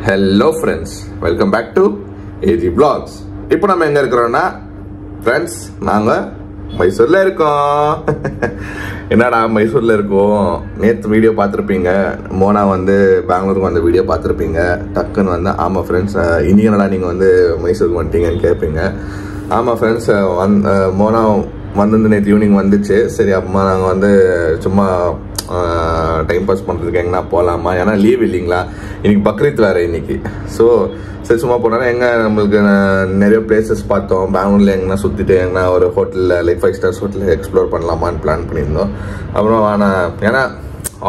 Hello friends, welcome back to AG Vlogs. இப்போ நம்ம எங்க இருக்கறோம்னா friends நாங்க மைசூர்ல இருக்கோம். என்னடா மைசூர்ல இருக்கோம்? நேத்து வீடியோ பார்த்திருப்பீங்க. மோனா வந்து பெங்களூருக்கு வந்த வீடியோ பார்த்திருப்பீங்க. டக்குன்னு வந்து ஆமா ஃப்ரெண்ட்ஸ் இன்னைக்கு என்னடா நீங்க வந்து மைசூருக்கு வந்துட்டீங்கன்னு கேட்பீங்க. ஆமா ஃப்ரெண்ட்ஸ் மோனா வந்து நேற்று ஈவினிங் வந்துச்சு. சரி அம்மா நாங்கள் வந்து சும்மா டைம் பாஸ் பண்ணுறதுக்கு எங்கன்னா போகலாமா, ஏன்னா லீவ் இல்லைங்களா, இன்னைக்கு பக்ரீத் வேறு இன்னைக்கு. ஸோ சரி சும்மா போனோன்னா எங்கே நம்மளுக்கு நிறைய பிளேசஸ் பார்த்தோம். பெங்களூரில் எங்கன்னா சுற்றிட்டு எங்கன்னா ஒரு ஹோட்டலில் லைக் 5 ஸ்டார்ஸ் ஹோட்டலில் எக்ஸ்ப்ளோர் பண்ணலாமான்னு பிளான் பண்ணியிருந்தோம். அப்புறம் ஆனால் ஏன்னா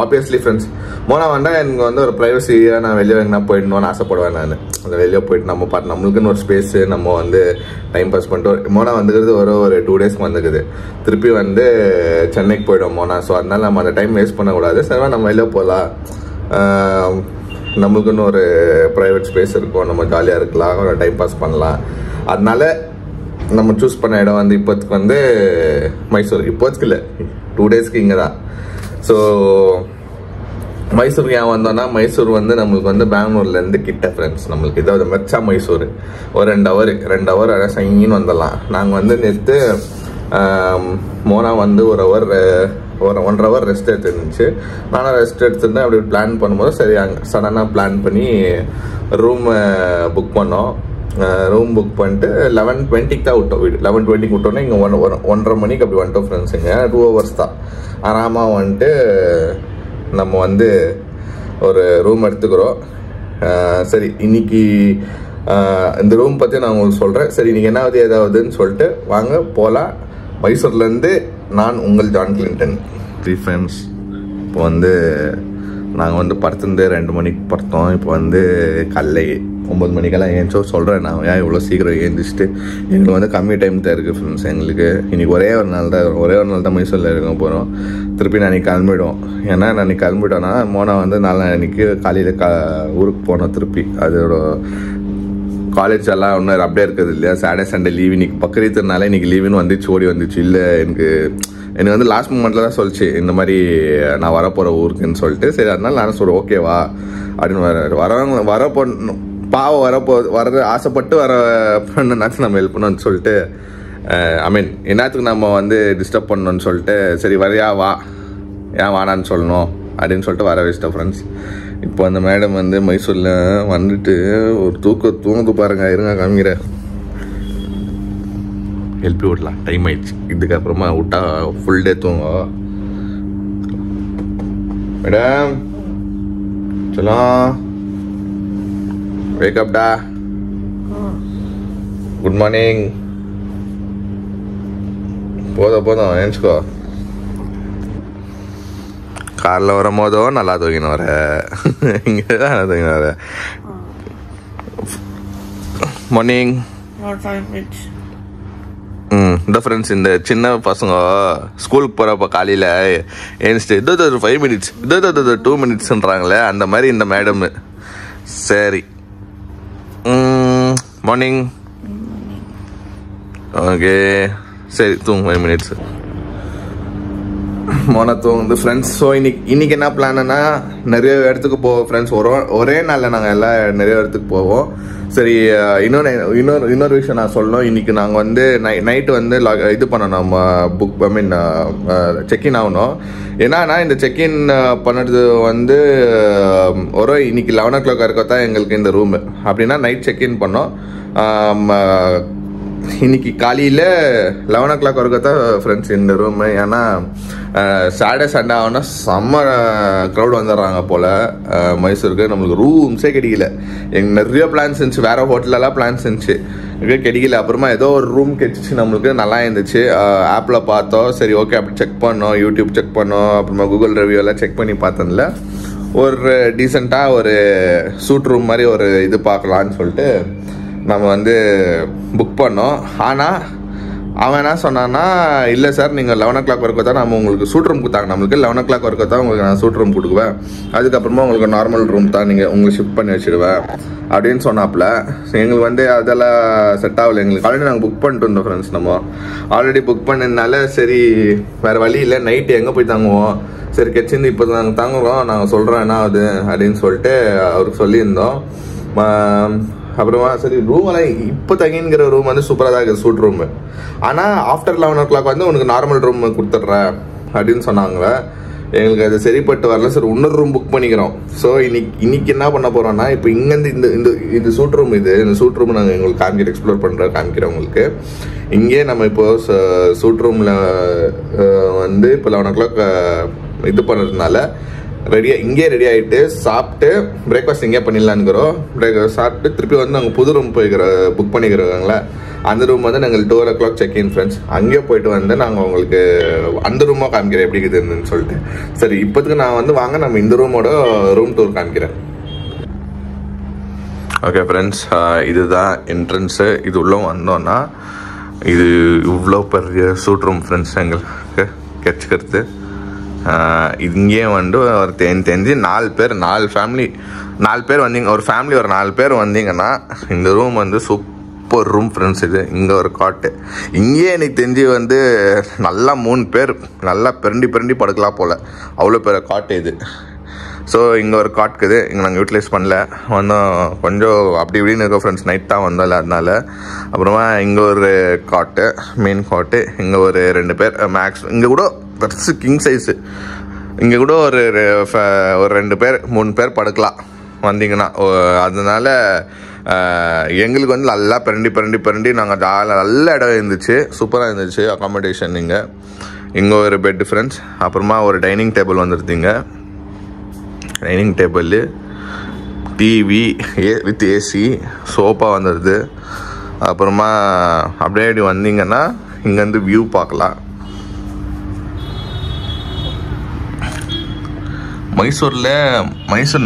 ஆப்வியஸ்லி ஃப்ரெண்ட்ஸ் மோனா வந்தால் எனக்கு வந்து ஒரு ப்ரைவசியாக நான் வெளியே எங்கன்னா போயிடணும்னு ஆசைப்படுவேன். நான் அந்த வெளியே போயிட்டு நம்ம பார்த்து நம்மளுக்குன்னு ஒரு ஸ்பேஸு நம்ம வந்து டைம் பாஸ் பண்ணிட்டு மோனா வந்துக்கிறது ஒரு 2 டேஸ்க்கு வந்துக்குது. திருப்பி வந்து சென்னைக்கு போய்டும் மோனா. ஸோ அதனால நம்ம அந்த டைம் வேஸ்ட் பண்ணக்கூடாது. சரிவா நம்ம வெளியே போகலாம், நம்மளுக்குன்னு ஒரு ப்ரைவேட் ஸ்பேஸ் இருக்கும், நம்ம ஜாலியாக இருக்கலாம், ஒரு டைம் பாஸ் பண்ணலாம். அதனால நம்ம சூஸ் பண்ண இடம் வந்து இப்போத்துக்கு வந்து மைசூர். இப்போத்துக்கு இல்லை, 2 டேஸ்க்கு இங்கே தான். ஸோ மைசூருக்கு ஏன் வந்தோம்னா மைசூர் வந்து நம்மளுக்கு வந்து பெங்களூர்லேருந்து கிட்ட ஃப்ரெண்ட்ஸ். நம்மளுக்கு இதாவது மெர்ச்சா மைசூர் ஒரு 2 ஹவர் சைன்னு வந்துடலாம். நாங்கள் வந்து நேற்று மோனா வந்து ஒரு 1.5 ஹவர் ரெஸ்ட் எடுத்துருந்துச்சு. நானும் ரெஸ்ட் எடுத்துருந்தேன். அப்படி பிளான் பண்ணும்போது சரி அங்கே சடனாக பிளான் பண்ணி ரூம் புக் பண்ணோம். ரூம் புக் பண்ணிட்டு 11:20 தான் விட்டோம். வீடு 11:20 விட்டோன்னே இங்கே 1:30 மணிக்கு அப்படி வந்துட்டோம் ஃப்ரெண்ட்ஸ். இங்கே 2 ஹவர்ஸ் தான் ஆறாமல் வந்துட்டு நம்ம வந்து ஒரு ரூம் எடுத்துக்கிறோம். சரி இன்னைக்கு இந்த ரூம் பற்றி நான் உங்களுக்கு சொல்கிறேன். சரி இன்னைக்கு என்னாவது ஏதாவதுன்னு சொல்லிட்டு வாங்க போகலாம். மைசூர்லேருந்து நான் உங்கள் ஜான் கிளின்டன். 3 ஃப்ரெண்ட்ஸ் இப்போ வந்து நாங்கள் வந்து படுத்துருந்து 2 மணிக்கு படுத்தோம். இப்போ வந்து காலைல 9 மணிக்கெல்லாம் ஏன்ச்சோ சொல்கிறேன். நான் ஏன் இவ்வளோ சீக்கிரம் ஏந்திச்சுட்டு எங்களுக்கு வந்து கம்மி டைம் தான் இருக்குது ஃப்ரெண்ட்ஸ். எங்களுக்கு இன்றைக்கி ஒரே ஒரு நாள் தான் மைசூரில் இருக்க போகிறோம். திருப்பி நான் இன்றைக்கி கிளம்பிவிடும். ஏன்னா நான் இன்றைக்கி கிளம்பிட்டோன்னா மோனா வந்து நாளைக்கு காலையில் ஊருக்கு போனோம். திருப்பி அதோட காலேஜ் எல்லாம் ஒன்றும் அப்படியே இருக்குது இல்லையா. சாட்டர்டே சண்டே லீவ், இன்றைக்கி பக்ரீத்துனால இன்றைக்கி லீவுன்னு வந்துச்சு, ஓடி வந்துச்சு. இல்லை எனக்கு வந்து லாஸ்ட் மூமெண்ட்டில் தான் சொல்லிச்சு இந்த மாதிரி நான் வரப்போகிற ஊருக்குன்னு சொல்லிட்டு. சரி அதனால நானும் சொல்கிறேன் ஓகேவா அப்படின்னு. வரப்போணும் பாவம் வர ஆசைப்பட்டு வர பொண்ணுனாச்சும் நம்ம ஹெல்ப் பண்ணணும்னு சொல்லிட்டு என்னத்துக்கு நம்ம வந்து டிஸ்டர்ப் பண்ணணும்னு சொல்லிட்டு சரி வரையா வா, ஏன் வானான்னு சொல்லணும் அப்படின்னு சொல்லிட்டு வர வச்சிட்டேன் ஃப்ரெண்ட்ஸ். இப்போ அந்த மேடம் வந்து மைசூரில் வந்துட்டு ஒரு தூங்குது பாருங்க. இருங்க காமிக்கிற ஹெல்ப்பி விடலாம், டைம் ஆயிடுச்சு. இதுக்கப்புறமா விட்டா ஃபுல் டே தூங்கும். மேடம் சொல்லலாம் wake up da, good morning. போதும் நினச்சிக்கோ. காரில் வரும்போதும் நல்லா தூங்கின்னு வர, இங்கே தான் நல்லா தூங்கின்னு வர. மார்னிங் இந்த ஃப்ரெண்ட்ஸ் இந்த சின்ன பசங்க ஸ்கூலுக்கு போகிறப்ப காலையில் ஏன்ஸ்ட்டு இது 5 மினிட்ஸ் இது 2 மினிட்ஸ்ன்றாங்களே, அந்த மாதிரி இந்த மேடம். சரி மார்னிங் ஓகே சரி தூங்கு 5 மினிட்ஸ். மோனா தூங்குது ஃப்ரெண்ட்ஸ். ஸோ இன்னைக்கு என்ன பிளான்னா நிறைய இடத்துக்கு போவோம் ஃப்ரெண்ட்ஸ். ஒரே நாளில் நாங்கள் நிறைய இடத்துக்கு போவோம். சரி இன்னொரு விஷயம் நான் சொல்லணும். இன்னைக்கு நாங்கள் வந்து நைட்டு வந்து இது பண்ணணும், புக் செக்இன் ஆகணும். ஏன்னா இந்த செக்இன் பண்ணுறது வந்து இன்னைக்கு 11 o'clock வரைக்கும் தான் எங்களுக்கு இந்த ரூமு. அப்படின்னா நைட் செக்இன் பண்ணோம். இன்னைக்கு காலையில் 11 o'clock வரைக்கும் தான் ஃப்ரெண்ட்ஸ் இந்த ரூமு. ஏன்னா சாட்டர்டே சண்டே ஆகுனா செம்ம க்ரௌட் வந்துடுறாங்க போல் மைசூருக்கு. நம்மளுக்கு ரூம்ஸே கிடைக்கல. எங்களுக்கு நிறைய பிளான்ஸ் இருந்துச்சு, வேறு ஹோட்டலெல்லாம் பிளான்ஸ் இருந்துச்சு, கிடைக்கல. அப்புறமா ஏதோ ஒரு ரூம் கிடைச்சிச்சு நம்மளுக்கு, நல்லா இருந்துச்சு. ஆப்பில் பார்த்தோம். சரி ஓகே அப்படி செக் பண்ணோம், யூடியூப் செக் பண்ணோம், அப்புறமா கூகுள் ரிவ்யூ எல்லாம் செக் பண்ணி பார்த்ததில்ல ஒரு டீசெண்டாக ஒரு சூட் ரூம் மாதிரி ஒரு இது பார்க்கலான்னு சொல்லிட்டு நம்ம வந்து புக் பண்ணோம். ஆனால் அவன் என்ன சொன்னான்னா இல்லை சார் நீங்கள் 11 o'clock வரைக்கும் தான் நம்ம உங்களுக்கு சூட் ரூம் கொடுத்தாங்க. நம்மளுக்கு 11 o'clock வரைக்கும் தான் உங்களுக்கு நான் சூட் ரூம் கொடுக்குவேன், அதுக்கப்புறமா உங்களுக்கு நார்மல் ரூம் தான் நீங்கள் உங்களுக்கு ஷிஃப்ட் பண்ணி வச்சுடுவேன் அப்படின்னு சொன்னாப்புல. எங்களுக்கு வந்து அதெல்லாம் செட் ஆகலை. எங்களுக்கு ஆல்ரெடி நாங்கள் புக் பண்ணிட்டு இருந்தோம் ஃப்ரெண்ட்ஸ். நம்ம ஆல்ரெடி புக் பண்ணதுனால சரி வேறு வழி இல்லை, நைட்டு எங்கே போய் தாங்குவோம். சரி கெச்சிந்து இப்போ நாங்கள் தாங்குறோம், நாங்கள் சொல்கிறோம் என்ன ஆகுது அப்படின்னு சொல்லிட்டு அவருக்கு சொல்லியிருந்தோம். அப்புறமா சரி ரூம் எல்லாம் இப்போ தங்கிங்கிற ரூம் வந்து சூப்பராக தான் இருக்குது, சூட் ரூமு. ஆனால் ஆஃப்டர் 11 o'clock வந்து உனக்கு நார்மல் ரூம் கொடுத்துட்றேன் அப்படின்னு சொன்னாங்க. எங்களுக்கு அது சரிப்பட்டு வரல. சரி இன்னொரு ரூம் புக் பண்ணிக்கிறோம். ஸோ இன்னைக்கு என்ன பண்ண போகிறோம்னா, இப்போ இங்கேருந்து இந்த சூட் ரூம் இந்த சூட் ரூம் நாங்கள் எங்களுக்கு எக்ஸ்ப்ளோர் காமிக்கிறோம் உங்களுக்கு. இங்கே நம்ம இப்போ சூட் ரூமில் வந்து இப்போ 11 o'clock இது பண்ணுறதுனால இங்கே ரெடி ஆகிட்டு சாப்பிட்டு பிரேக்ஃபாஸ்ட் இங்கே பண்ணிடலான்னுக்கிறோம். பிரேக்ஃபாஸ்ட் சாப்பிட்டு திருப்பி வந்து நாங்கள் புது ரூம் புக் பண்ணிக்கிறோங்களா. அந்த ரூம் வந்து நாங்கள் 12 o'clock செக்இன் ஃப்ரெண்ட்ஸ். அங்கே போயிட்டு வந்து நாங்கள் உங்களுக்கு அந்த ரூமாக காமிக்கிறேன் எப்படி இருக்குதுன்னு சொல்லிட்டு. சரி இப்போதுக்கு நான் வந்து வாங்க நம்ம இந்த ரூமோட ரூம் டூர் காமிக்கிறேன். ஓகே ஃப்ரெண்ட்ஸ், இதுதான் என்ட்ரன்ஸு. இது உள்ளே வந்தோன்னா இது இவ்வளோ பெரிய சூட் ரூம் ஃப்ரெண்ட்ஸ் எங்களுக்கு கிடச்சிக்கிறது. இங்கே வந்து ஒரு தெரிஞ்சு 4 பேர் 4 பேர் வந்தீங்க, ஒரு ஃபேமிலி ஒரு 4 பேர் வந்தீங்கன்னா இந்த ரூம் வந்து சூப்பர் ரூம் ஃப்ரெண்ட்ஸ். இது இங்கே ஒரு காட்டு, இங்கேயே எனக்கு தெரிஞ்சு வந்து நல்லா 3 பேர் நல்லா பிரண்டி படுக்கலாம் போல், அவ்வளோ பெரிய காட்டு இது. ஸோ இங்கே ஒரு காட்டுக்குது, இங்கே நாங்கள் யூட்டிலைஸ் பண்ணல, வந்தோம் கொஞ்சம் அப்படி இப்படின்னு இருக்கோம் ஃப்ரெண்ட்ஸ். நைட் தான் வந்தோம் இல்லை அதனால. அப்புறமா இங்கே ஒரு காட்டு, மெயின் காட்டு, இங்கே ஒரு 2 பேர் மேக்ஸ். இங்கே கூட பெருசு கிங் சைஸு, இங்கே கூட ஒரு 2 பேர் 3 பேர் படுக்கலாம் வந்தீங்கன்னா. அதனால எங்களுக்கு வந்து நல்லா பிரண்டி நாங்கள் நல்ல இடம் இருந்துச்சு, சூப்பராக இருந்துச்சு அக்காமடேஷன். இங்கே ஒரு பெட் ஃப்ரெண்ட்ஸ். அப்புறமா ஒரு டைனிங் டேபிள் வந்துருந்தீங்க. Dining table, TV with AC, sofa வந்துடுது. அப்புறமா அப்படியே வந்தீங்கன்னா இங்கேருந்து வியூ பார்க்கலாம். மைசூர்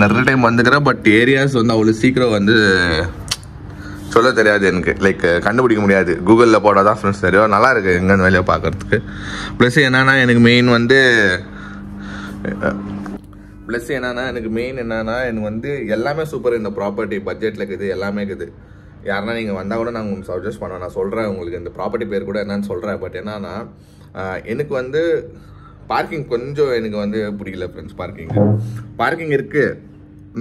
நிறைய டைம் வந்துக்கிறேன், பட் ஏரியாஸ் வந்து அவ்வளோ சீக்கிரம் வந்து சொல்ல தெரியாது எனக்கு, லைக் கண்டுபிடிக்க முடியாது. கூகுளில் போட்டால் தான் ஃப்ரெண்ட்ஸ் தெரியும். நல்லா இருக்குது எங்கேருந்து வேலையை பார்க்குறதுக்கு. ப்ளஸ் என்னென்னா எனக்கு மெயின் எனக்கு வந்து எல்லாமே சூப்பர். இந்த ப்ராப்பர்ட்டி பட்ஜெட்டில் இருக்குது, எல்லாமே இருக்குது. யாருன்னா நீங்கள் வந்தால் கூட நான் உங்களுக்கு சஜஸ்ட் பண்ணுவேன். நான் சொல்கிறேன் உங்களுக்கு இந்த ப்ராப்பர்ட்டி பேர் கூட என்னன்னு சொல்கிறேன். பட் என்னன்னா எனக்கு வந்து பார்க்கிங் கொஞ்சம் எனக்கு வந்து பிடிக்கல ஃப்ரெண்ட்ஸ். பார்க்கிங் இருக்குது,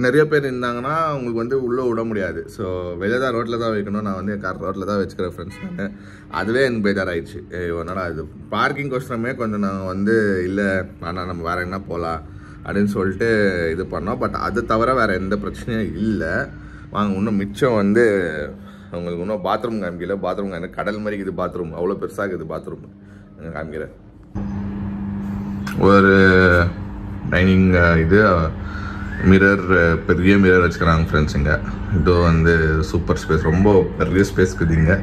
நிறைய பேர் இருந்தாங்கன்னா உங்களுக்கு வந்து உள்ளே விட முடியாது. ஸோ வெளியே தான் ரோட்டில் தான் வைக்கணும். நான் வந்து கார் ரோட்டில் தான் வச்சுக்கிறேன் ஃப்ரெண்ட்ஸ். நான் அதுவே எனக்கு பேஜாராயிடுச்சு. என்னடா இது பார்க்கிங் கொஸ்டமே கொஞ்சம் நான் வந்து இல்லை ஆனால் நம்ம வேறு என்ன போகலாம் அப்படின்னு சொல்லிட்டு இது பண்ணோம். பட் அது தவிர வேறு எந்த பிரச்சனையும் இல்லை. வாங்க இன்னும் மிச்சம் வந்து உங்களுக்கு இன்னும் பாத்ரூம் காமிக்கல. பாத்ரூம் காமிக்க கடல் மாதிரி இருக்குது பாத்ரூம், அவ்வளோ பெருசாக இருக்குது பாத்ரூம் காமிக்கிறேன். ஒரு டைனிங் இது மிரர், பெரிய மிரர் வச்சுக்கிறாங்க ஃப்ரெண்ட்ஸ். இங்கே இது வந்து சூப்பர் ஸ்பேஸ், ரொம்ப பெரிய ஸ்பேஸ் இருக்குது இங்கே.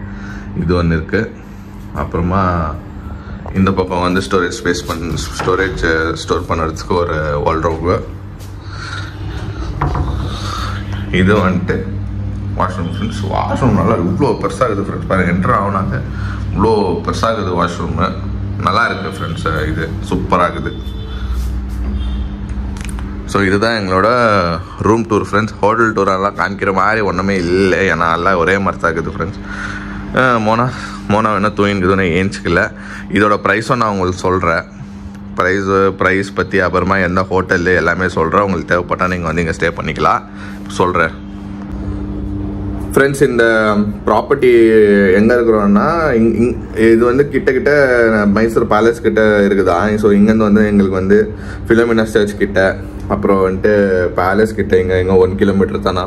இது ஒன்று இருக்குது. அப்புறமா இந்த பக்கம் வந்து ஸ்டோரேஜ் ஸ்டோர் பண்ணுறதுக்கு ஒரு வால்ட்ரோப். இது வந்துட்டு வாஷ்ரூம் ஃப்ரெண்ட்ஸ். வாஷ்ரூம் நல்லா இவ்வளோ பெருசாக இருக்குது ஃப்ரெண்ட்ஸ். பாருங்கள் என்ட்ரு ஆகுனாங்க இவ்வளோ பெருசாக இருக்குது வாஷ்ரூமு. நல்லா இருக்குது ஃப்ரெண்ட்ஸ், இது சூப்பராக இருக்குது. ஸோ இதுதான் எங்களோட ரூம் டூர் ஃப்ரெண்ட்ஸ். ஹோட்டல் டூரெல்லாம் காமிக்கிற மாதிரி ஒன்றுமே இல்லை, ஏன்னா எல்லாம் ஒரே மாதிரி தான் இருக்குது ஃப்ரெண்ட்ஸ். மோனா வேணால் தூங்கிக்குதுன்னு ஏஞ்சிக்கல. இதோட ப்ரைஸும் நான் உங்களுக்கு சொல்கிறேன். ப்ரைஸ் பற்றி அப்புறமா எந்த ஹோட்டலு எல்லாமே சொல்கிறேன். உங்களுக்கு தேவைப்பட்டால் நீங்கள் வந்து இங்கே ஸ்டே பண்ணிக்கலாம் சொல்கிறேன் ஃப்ரெண்ட்ஸ். இந்த ப்ராப்பர்ட்டி எங்கே இருக்கிறோன்னா இது வந்து கிட்ட மைசூர் பேலஸ் கிட்ட இருக்குதா. ஸோ இங்கேருந்து வந்து எங்களுக்கு வந்து ஃபிலோமினா சர்ச் கிட்ட, அப்புறம் வந்துட்டு பேலஸ் கிட்ட இங்கே 1 கிலோமீட்டர் தானே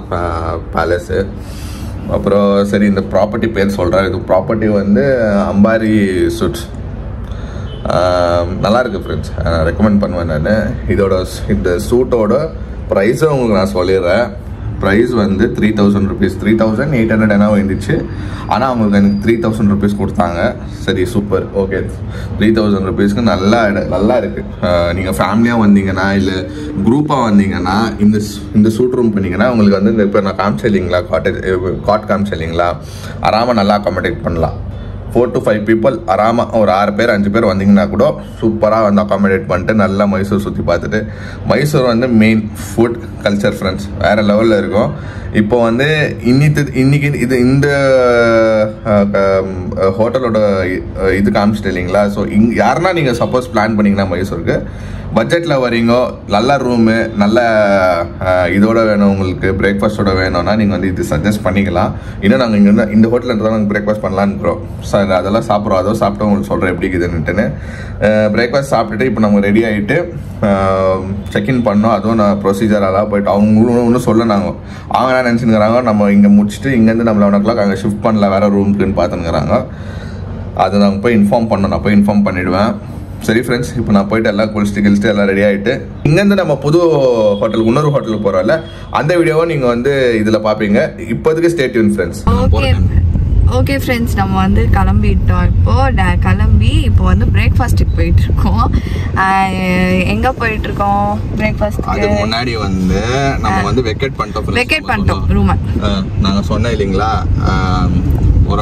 பேலஸு. அப்புறம் சரி இந்த ப்ராப்பர்ட்டி பேர் சொல்கிறேன். இது ப்ராப்பர்ட்டி வந்து அம்பாரி சூட்ஸ். நல்லாயிருக்கு ஃப்ரெண்ட்ஸ், ரெக்கமெண்ட் பண்ணுவேன் நான். இந்த சூட்டோட ப்ரைஸும் உங்களுக்கு நான் சொல்லிடுறேன். ப்ரைஸ் வந்து 3000 rupees, 3800 என்ன வந்துச்சு. ஆனால் அவங்களுக்கு எனக்கு 3000 rupees கொடுத்தாங்க. சரி சூப்பர், ஓகே. 3000 rupeesக்கு நல்லா இருக்குது. நீங்கள் ஃபேமிலியாக வந்தீங்கன்னா இல்லை குரூப்பாக வந்தீங்கன்னா இந்த சூட் ரூம் பண்ணிங்கன்னா உங்களுக்கு வந்து இந்த இப்போ நான் காமிச்சு இல்லைங்களா, காட் காமிச்சு இல்லைங்களா, ஆராமல் நல்லா அக்காமடேட் பண்ணலாம். 4 to 5 people ஆராமாக ஒரு 6 பேர் 5 பேர் வந்தீங்கன்னா கூட சூப்பராக வந்து அக்காமடேட் பண்ணிட்டு நல்லா மைசூர் சுற்றி பார்த்துட்டு. மைசூர் வந்து மெயின் ஃபுட் கல்ச்சர் ஃப்ரெண்ட்ஸ் வேறு லெவலில் இருக்கும். இப்போ வந்து இன்னைக்கு இந்த ஹோட்டலோட இது காமிச்சிட்டு இல்லைங்களா. ஸோ யாருன்னா நீங்கள் சப்போஸ் பிளான் பண்ணிங்கன்னா மைசூருக்கு பட்ஜெட்டில் வரீங்க, நல்ல ரூமு, நல்ல இதோட வேணும் உங்களுக்கு, பிரேக்ஃபாஸ்ட்டோட வேணும்னா நீங்கள் வந்து இது சஜஸ்ட் பண்ணிக்கலாம். இன்னும் நாங்கள் இங்கே இந்த ஹோட்டலில் தான் நாங்கள் பிரேக்ஃபாஸ்ட் பண்ணலான்னு இருக்கிறோம். சார் அதெல்லாம் சாப்பிட்றோம், அதோ சாப்பிட்டு உங்களுக்கு சொல்கிறேன் எப்படி இருக்குதுன்னுட்டுன்னு. பிரேக்ஃபாஸ்ட் சாப்பிட்டுட்டு இப்போ நம்ம ரெடி ஆகிட்டு செக்இன் பண்ணோம். அதுவும் நான் ப்ரொசீஜர் எல்லாம் போயிட்டு அவங்களும் ஒன்றும் சொல்லனாங்க. அவங்க என்ன நினச்சிருக்கிறாங்க, நம்ம இங்கே முடிச்சுட்டு இங்கேருந்து நம்ம 11 o'clock அங்கே ஷிஃப்ட் பண்ணல வேறு ரூமுக்குன்னு பார்த்துங்கிறாங்க. அது நாங்கள் போய் இன்ஃபார்ம் பண்ணோம். நான் போய் இன்ஃபார்ம் பண்ணிவிடுவேன். சரி ஃப்ரெண்ட்ஸ், இப்போ நான் போயிட்டு எல்லாம் குளிச்சுட்டு எல்லாம் ரெடி ஆகிட்டு இங்கேருந்து நம்ம புது ஹோட்டலுக்கு இன்னொரு ஹோட்டலுக்கு போகிறோம்ல, அந்த வீடியோவை நீங்கள் வந்து இதில் பார்ப்பீங்க. இப்போதைக்கு stay tune friends. Okay friends, நம்ம வந்து கிளம்பிட்டோம். இப்போ வந்து பிரேக்ஃபாஸ்ட்டுக்கு போயிட்டு இருக்கோம். எங்க போயிட்டு இருக்கோம் பிரேக்ஃபாஸ்ட்? அதுக்கு முன்னாடி வந்து நம்ம வந்து வெக்கேட் பண்ணிட்டோம் ரூமை. நாங்கள் சொன்னோம் இல்லைங்களா,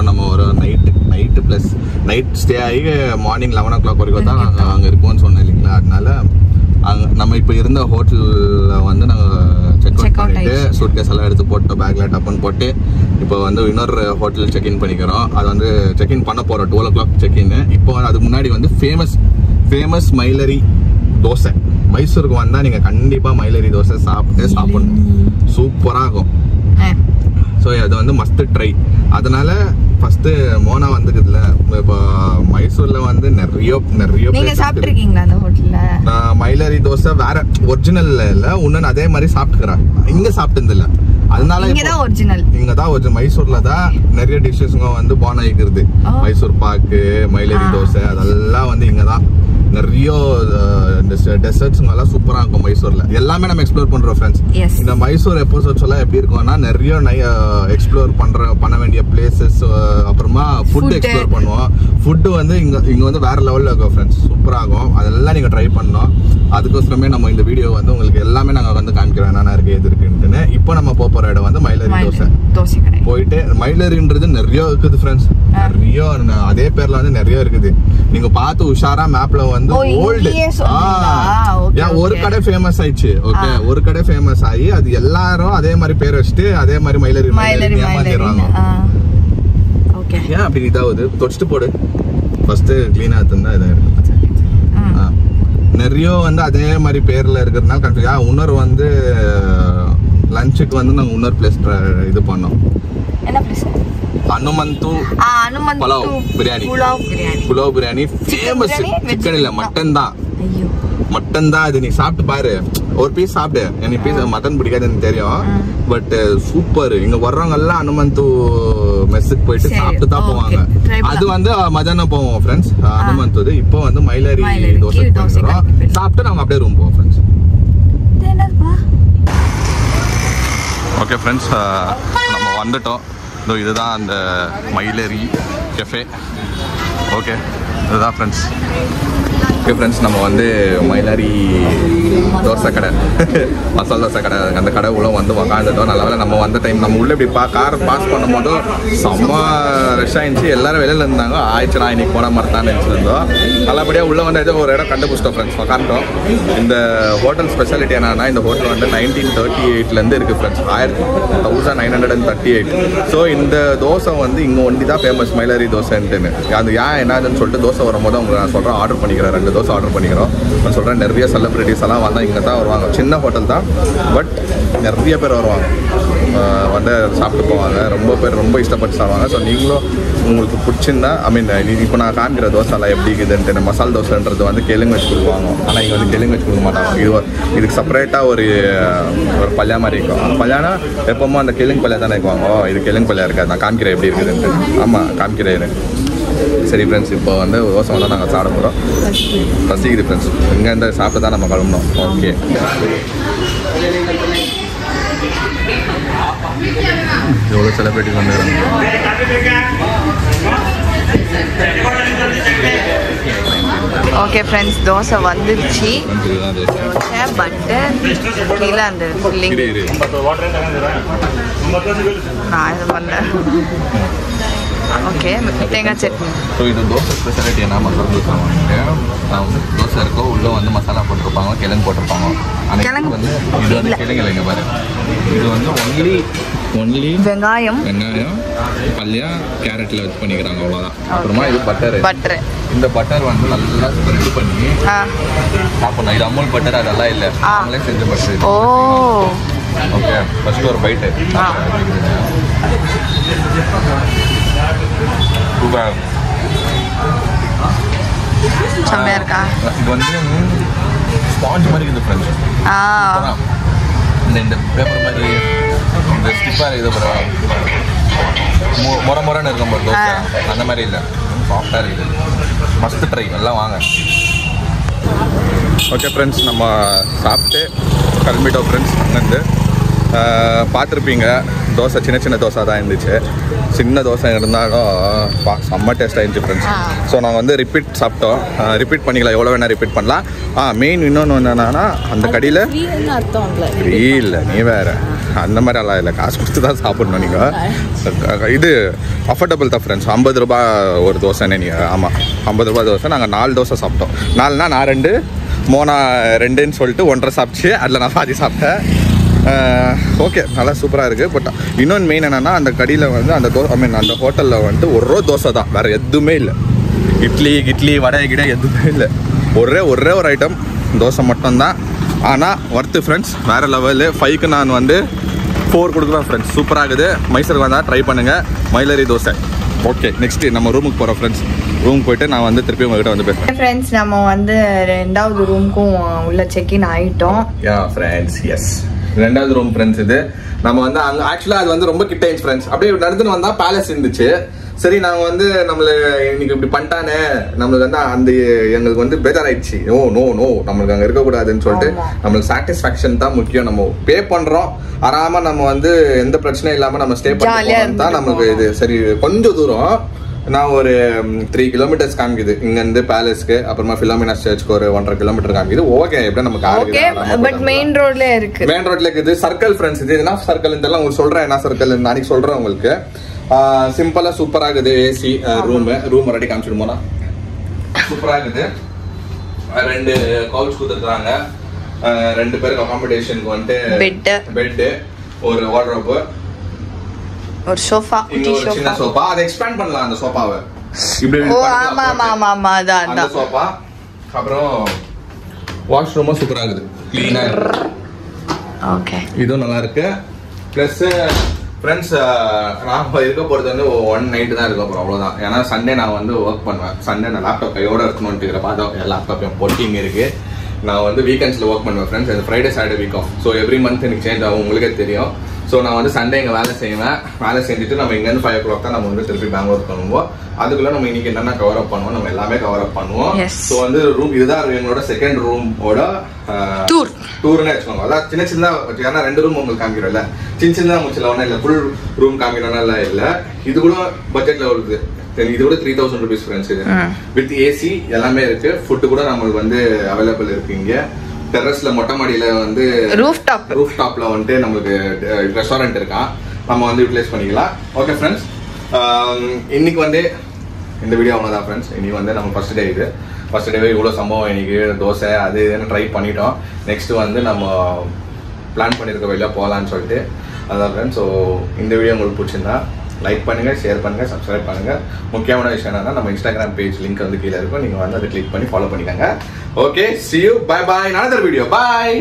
நம்ம ஒரு நைட்டு ப்ளஸ் நைட் ஸ்டே ஆகி மார்னிங் 11 o'clock வரைக்கும் தான் நாங்கள் அங்கே இருக்கோம்னு சொன்னோம் இல்லைங்களா. அதனால நம்ம இப்போ இருந்த ஹோட்டலில் வந்து நாங்கள் செக் அவுட் பண்ணிட்டு சூட்கேஸ் எல்லாம் எடுத்து போட்டோம், பேக்கில் டப்புன்னு போட்டு இப்போ வந்து இன்னொரு ஹோட்டல் செக்இன் பண்ணிக்கிறோம். அது வந்து செக்இன் பண்ண போகிறோம் 12 o'clock செக்இன். இப்போ அதுக்கு முன்னாடி வந்து ஃபேமஸ் மயிலரி தோசை. மைசூருக்கு வந்தால் நீங்கள் கண்டிப்பாக மயிலரி தோசை சாப்பிடணும். சூப்பராக இருக்கும். ஸோ அது வந்து மஸ்ட் ட்ரை. அதனால ஃபர்ஸ்ட் மோனா வந்துக்குதுல, இப்போ மைசூர்ல வந்து நிறைய சாப்பிட்டுருக்கீங்களா அந்த ஹோட்டல்ல? மயிலரி தோசை வேற ஒரிஜினல் இல்ல, இன்னொன்னு அதே மாதிரி சாப்பிட்டுக்கிறேன். இங்க சாப்பிட்டது இல்ல, அதனால இங்கதான் ஒரிஜினல். மைசூர்ல தான் நிறைய டிஷ்ஷஸ்ங்க வந்து பான் ஆகிக்கிறது. மைசூர் பாக்கு, மயிலரி தோசை அதெல்லாம் வந்து இங்கதான். நிறைய டெசர்ட்ஸ்ங்க எல்லாம் சூப்பரா இருக்கும் மைசூர்ல. எல்லாமே நம்ம எக்ஸ்ப்ளோர் பண்றோம் ஃப்ரெண்ட்ஸ். இந்த மைசூர் எபிசோட்ஸ் எல்லாம் எப்படி இருக்கும்னா, நிறைய எக்ஸ்ப்ளோர் பண்ண வேண்டிய பிளேசஸ், அப்புறமா ஃபுட் எக்ஸ்ப்ளோர் பண்ணுவோம். ஃபுட்டு வந்து இங்க வந்து வேற லெவல்ல இருக்கும் ஃப்ரெண்ட்ஸ். சூப்பரா இருக்கும். அதெல்லாம் நீங்க ட்ரை பண்ணணும். அதுக்கோசரமே நம்ம இந்த வீடியோ வந்து உங்களுக்கு எல்லாமே நாங்க வந்து காமிக்கிறோம், என்னென்ன இருக்கு எது இருக்குன்னு. இப்போ நம்ம போற இடம் வந்து மயிலரி தோசை. போயிட்டு மயிலரின்றது நிறைய இருக்குது ஃப்ரெண்ட்ஸ். நிறைய அதே பேர்ல வந்து நிறைய இருக்குது. நீங்க பார்த்து உஷாரா மேப்ல வந்து ஓல்டு ஒரு கடை ஃபேமஸ் ஆயிடுச்சு. ஓகே, ஒரு கடை ஃபேமஸ் ஆகி அது எல்லாரும் அதே மாதிரி பேர் வச்சுட்டு அதே மாதிரி மயிலரி ஏமாத்திடுறாங்க. ஏன் அப்படி இதாவது தொடிச்சிட்டு போடு. ஃபர்ஸ்ட் கிளீனா இருந்தா இதாக இருக்கு. நிறைய வந்து அதே மாதிரி பேர்ல இருக்கிறதுனால கன்ஃபியூஸ். இன்னொரு வந்து லஞ்சுக்கு வந்து நாங்கள் இன்னொரு பிளேஸ் இது பண்ணோம். என்ன place? Hanumanthu pulao biryani famous. Chicken இல்ல, மட்டன் தான். அது நீ சாப்பிட்டு பாரு, ஒரு பீஸ் சாப்பிடு. எனக்கு பீஸ் மட்டன் பிடிக்காதுன்னு தெரியும், பட் சூப்பர். இங்க வர்றவங்க எல்லாம் அனுமந்து மெஸ்ஸுக்கு போயிட்டு சாப்பிட்டு தான் போவாங்க. அது வந்து மதியானம் போவோம் ஃப்ரெண்ட்ஸ் அனுமந்து. இப்போ வந்து மயிலரி தோசை சாப்பிட்டு நாங்க அப்படியே ரூம் போவோம் ஃப்ரெண்ட்ஸ். ஓகே ஃப்ரெண்ட்ஸ், நம்ம வந்துட்டோம். இதுதான் அந்த மயிலரி கெஃபே. ஓகே, இதுதான் ஃப்ரெண்ட்ஸ். ஓகே ஃப்ரெண்ட்ஸ், நம்ம வந்து மயிலாரி தோசை கடை, மசாலா தோசை கடை, அந்த கடை உள்ள வந்து உக்காந்துட்டோம். நல்ல வேலை நம்ம வந்த டைம் நம்ம உள்ளே இப்படி கார் பாஸ் பண்ணும் போதும் செம்ம ரஷ் ஆயிடுச்சு. எல்லாரும் வெளியில் இருந்தாங்க. ஆயிடுச்சுனா இன்னைக்கு போன மாதிரி தான் நினச்சிருந்தோம். நல்லபடியாக உள்ளே வந்து ஏதோ ஒரு இடம் கண்டுபிடிச்சிட்டோம் ஃப்ரெண்ட்ஸ், உக்காந்துட்டோம். இந்த ஹோட்டல் ஸ்பெஷாலிட்டி என்னன்னா, இந்த ஹோட்டல் வந்து 1938 இருக்குது ஃப்ரெண்ட்ஸ். 1938. ஸோ இந்த தோசை வந்து இங்கே ஒண்டி தான் ஃபேமஸ், மயிலாரி தோசைன்ட்டுன்னு. அது ஏன் என்னதுன்னு சொல்லிட்டு தோசை வரும்போது அவங்க நான் சொல்கிறேன் ஆர்டர் பண்ணிக்கிறேன். 2 தோசை ஆர்டர் பண்ணிக்கிறோம். நான் சொல்கிறேன் நிறைய செலிப்ரிட்டிஸ் எல்லாம் வந்தால் இங்கே தான் வருவாங்க. சின்ன ஹோட்டல் தான், பட் நிறைய பேர் வருவாங்க, வந்து சாப்பிட்டு போவாங்க. ரொம்ப பேர் ரொம்ப இஷ்டப்பட்டு சாப்பிடுவாங்க. ஸோ நீங்களும் உங்களுக்கு பிடிச்சிருந்தா, ஐ மீன் இப்போ நான் காமிக்கிற தோசை எல்லாம் எப்படி இருக்குதுன்ட்டு, மசால் தோசைன்றது வந்து கிழங்கு வச்சு கொடுப்பாங்க. ஆனால் இங்கே வந்து கிழங்கு வச்சு கொடுக்க மாட்டாங்க. இதுக்கு செப்பரேட்டாக ஒரு பல்யா மாதிரி இருக்கும். பல்யானா எப்பவுமே அந்த கிழங்கு பல்யா தானே இருக்குவாங்க. இது கிழங்கு பல்யா இருக்காது. நான் காமிக்கிறேன் எப்படி இருக்குதுன்ட்டு. ஆமாம், காமிக்கிறேன். சரி ஃப்ரெண்ட்ஸ், இப்போ வந்து தோசை வந்து நாங்கள் சாப்பிட போகிறோம். பசிக்குது ஃப்ரெண்ட்ஸ். இங்கேருந்து சாப்பிட்டு தான் நம்ம கிளம்பணும். ஓகே, எவ்வளோ செலிப்ரிட்டி வந்துடுறாங்க. ஓகே ஃப்ரெண்ட்ஸ், தோசை வந்துருச்சு. பட்டர் கீழே அந்த ஃபில்லிங் நான் இது பண்ணேன். ஓகே, தேங்காய் சட்னி. ஸோ இது தோசை ஸ்பெஷாலிட்டி என்ன, மசாலா தோசை வந்துட்டு நான் வந்து தோசை இருக்கோ உள்ளே வந்து மசாலா போட்டிருப்பாங்க, கிழங்கு போட்டிருப்பாங்க. ஆனால் வந்து இது வந்து கிழங்கு இல்லைங்க பாரு. இது வந்து ஒன்லி ஒன்லி வெங்காயம் பல்லியா கேரட்ல வச்சு பண்ணிக்கிறாங்க அவ்வளோதான். அப்புறமா இது பட்டர். இந்த பட்டர் வந்து நல்லா ஸ்ப்ரெட் பண்ணி சாப்பிடணும். இது அமுல் பட்டர் அதெல்லாம் இல்லை, அவங்களே செஞ்ச பட்டர். ஓ ஓகே, ஃபர்ஸ்ட் ஒரு பைட்டு. செம்மையா இருக்கா? இது வந்து ஸ்பாஞ்ச் மாதிரி இருக்குது ஃப்ரெண்ட்ஸ். இந்த பேப்பர் மாதிரி இந்த ஸ்டிப்பாக இது முறைன்னு இருக்கும் போது தோசை அந்த மாதிரி இல்லை, சாஃப்டாக இருக்குது. மஸ்ட் ட்ரை, எல்லாம் வாங்க. ஓகே ஃப்ரெண்ட்ஸ், நம்ம சாப்பிட்டு கிளம்பிட்டோம் ஃப்ரெண்ட்ஸ். அங்கேருந்து பார்த்துருப்பீங்க, தோசை சின்ன தோசை தான் இருந்துச்சு. சின்ன தோசை இருந்தாலும் செம்ம டேஸ்ட்டாக இருந்துச்சு ஃப்ரெண்ட்ஸ். ஸோ நாங்கள் வந்து ரிப்பீட் சாப்பிட்டோம். ரிப்பீட் பண்ணிக்கலாம், எவ்வளோ வேணால் ரிப்பீட் பண்ணலாம். மெயின் இன்னொன்று என்னன்னா அந்த கடையில் ஃப்ரீ இல்லை, நீ வேறு அந்த மாதிரி எல்லாம் இல்லை, காசு கொடுத்து தான் சாப்பிட்ணும். நீங்கள் இது அஃபோர்டபுள் தான் ஃப்ரெண்ட்ஸ். 50 ரூபா ஒரு தோசைன்னு நீங்கள். ஆமாம், 50 ரூபா தோசை. நாங்கள் 4 தோசை சாப்பிட்டோம். 4னா நான் 2, மோனா 2ன்னு சொல்லிட்டு 1.5 சாப்பிட்டு அதில் நான் பாதி சாப்பிட்டேன். ஓகே, நல்லா சூப்பராக இருக்குது. பட் இன்னொன்று மெயின் என்னென்னா அந்த கடையில் வந்து அந்த அந்த ஹோட்டலில் வந்துட்டு ஒரு தோசை தான், வேறு எதுவுமே இல்லை. இட்லி வடை கிட எதுவுமே இல்லை. ஒரே ஒரு ஐட்டம் தோசை மட்டும்தான். ஆனால் ஒர்த்து ஃப்ரெண்ட்ஸ், வேறு லெவலு. 5க்கு நான் வந்து 4 கொடுக்குறேன் ஃப்ரெண்ட்ஸ். சூப்பராக இருக்குது. மைசூருக்கு வந்தால் ட்ரை பண்ணுங்கள் மயிலரி தோசை. ஓகே, நெக்ஸ்ட்டு நம்ம ரூமுக்கு போகிறோம் ஃப்ரெண்ட்ஸ். ரூம் போயிட்டு நான் வந்து திருப்பி உங்ககிட்ட வந்து பேசுகிறேன். ஃப்ரெண்ட்ஸ், நம்ம வந்து 2வது ரூமுக்கும் உள்ள செக்இன் ஆகிட்டோம். ஃப்ரெண்ட்ஸ், எஸ், 2வது ரூம் ஃப்ரெண்ட்ஸ். இது நம்ம வந்து அங்கே ஆக்சுவலாக அது வந்து ரொம்ப கிட்ட இருந்துச்சு ஃப்ரெண்ட்ஸ். அப்படியே நடந்துன்னு வந்தால் பேலஸ் இருந்துச்சு. சரி, நாங்கள் வந்து நம்மளை இன்னைக்கு இப்படி பண்ணிட்டானே, நம்மளுக்கு வந்து அந்த எங்களுக்கு வந்து பேஜாராயிடுச்சு. நோ நம்மளுக்கு அங்கே இருக்கக்கூடாதுன்னு சொல்லிட்டு நம்மளுக்கு சாட்டிஸ்ஃபேக்ஷன் தான் முக்கியம். நம்ம பே பண்ணுறோம், ஆறாமல் நம்ம வந்து எந்த பிரச்சனையும் இல்லாமல் நம்ம ஸ்டே பண்ணுறோம் தான் நம்மளுக்கு இது. சரி, கொஞ்சம் தூரம் நான் ஒரு 3 கிலோமீட்டர்ஸ் காமிக்குது இங்கேருந்து பேலஸ்க்கு. அப்புறமா ஃபிலோமினா சர்ச்சுக்கு ஒரு 1.5 கிலோமீட்டர் காமிக்குது. ஓகே, எப்படி நமக்கு பட் மெயின் ரோட்ல இருக்குது. Circle friends. இது என்ன சர்க்கிள் இதெல்லாம் உங்களுக்கு சொல்கிறேன். என்ன சர்க்கிள் நாளைக்கு சொல்கிறேன் உங்களுக்கு. சிம்பிளா சூப்பரா இருக்குது. ஏசி ரூம் ரெடி காமிச்சிடுமோனா சூப்பரா இருக்குது. 2 கவுச் கொடுத்துருக்காங்க. 2 பேருக்கு அகாமடேஷனுக்கு வந்துட்டு பெட், ஒரு வார்ட்ரோப், ஒரு சோஃபா, சின்ன சோஃபா. அதை எக்ஸ்பேண்ட் பண்ணலாம் அந்த சோஃபாவை. இப்படி ஆமா அந்த சோஃபா. அப்புறம் வாஷ்ரூமும் சூப்பரா இருக்குது, கிளீனா இருக்கு. ஓகே, இதுவும் நல்லா இருக்கு. பிளஸ் ஃப்ரெண்ட்ஸ், நான் இருக்க போகிறது வந்து 1 நைட்டு தான் இருக்கும். அப்புறம் அவ்வளோதான். ஏன்னா சண்டே நான் வந்து ஒர்க் பண்ணுவேன். சண்டே நான் லேப்டாப் கையோட இருக்கணும்னு இருக்கிற பார்த்தா லேப்டாப் பொட்டிங் இருக்கு. நான் வந்து வீக்கெண்ட்ஸில் ஒர்க் பண்ணுவேன் ஃப்ரெண்ட்ஸ். அது Friday Saturday week off. So every month எனக்கு சேஞ்ச் ஆகும், உங்களுக்கே தெரியும். ஸோ நான் வந்து சண்டே இங்கே வேலை செய்வேன். வேலை செஞ்சுட்டு நம்ம இங்கேருந்து 5 o'clock தான் நம்ம வந்து திருப்பி பெங்களூர் பண்ணுவோம். அதுக்குள்ள நம்ம இன்னைக்கு என்னென்ன கவர் அப் பண்ணுவோம், நம்ம எல்லாமே கவர் அப் பண்ணுவோம். ஸோ வந்து ரூம் இதுதான் எங்களோட 2nd ரூமோட டூர்னே வச்சுக்கோங்க. அதான் சின்னதா, ஏன்னா 2 ரூம் உங்களுக்கு காமிக்கிறோம்ல, சின்னதா முடிச்சல ஒன்றும் இல்லை. ஃபுல் ரூம் காமிக்கிறோம்னா இல்லை. இது கூட பட்ஜெட்ல வருது. இது கூட 3000 rupees ஃப்ரெண்ட்ஸ். இது வித் ஏசி எல்லாமே இருக்கு. ஃபுட்டு கூட நம்மளுக்கு வந்து அவைலபிள் இருக்கு. இங்க டெரஸ்ல மொட்டை மாடியில வந்து ரூஃப் டாப்ல வந்துட்டு நம்மளுக்கு ரெஸ்டாரண்ட் இருக்கா, நம்ம வந்து யூட்டிலைஸ் பண்ணிக்கலாம். ஓகே ஃப்ரெண்ட்ஸ், இன்னைக்கு வந்து இந்த வீடியோ அவ்வளோதான் ஃப்ரெண்ட்ஸ். இன்னைக்கு வந்து நம்ம ஃபர்ஸ்ட் டே. இது ஃபர்ஸ்ட் டேவே இவ்வளோ சம்பவம். இன்னைக்கு தோசை அது இதுன்னு ட்ரை பண்ணிட்டோம். நெக்ஸ்ட் வந்து நம்ம பிளான் பண்ணியிருக்க வெளியே போகலான்னு சொல்லிட்டு அதான் ஃப்ரெண்ட்ஸ். ஸோ இந்த வீடியோ உங்களுக்கு பிடிச்சிருந்தா லைக் பண்ணுங்க, ஷேர் பண்ணுங்க, சப்ஸ்கிரைப் பண்ணுங்க. முக்கியமான விஷயம் என்னன்னா நம்ம இன்ஸ்டாகிராம் பேஜ் லிங்க் வந்து கீழே இருக்கும். நீங்க வந்து அதை கிளிக் பண்ணி ஃபாலோ பண்ணிக்கோங்க. Okay, see you, bye bye, another video, bye.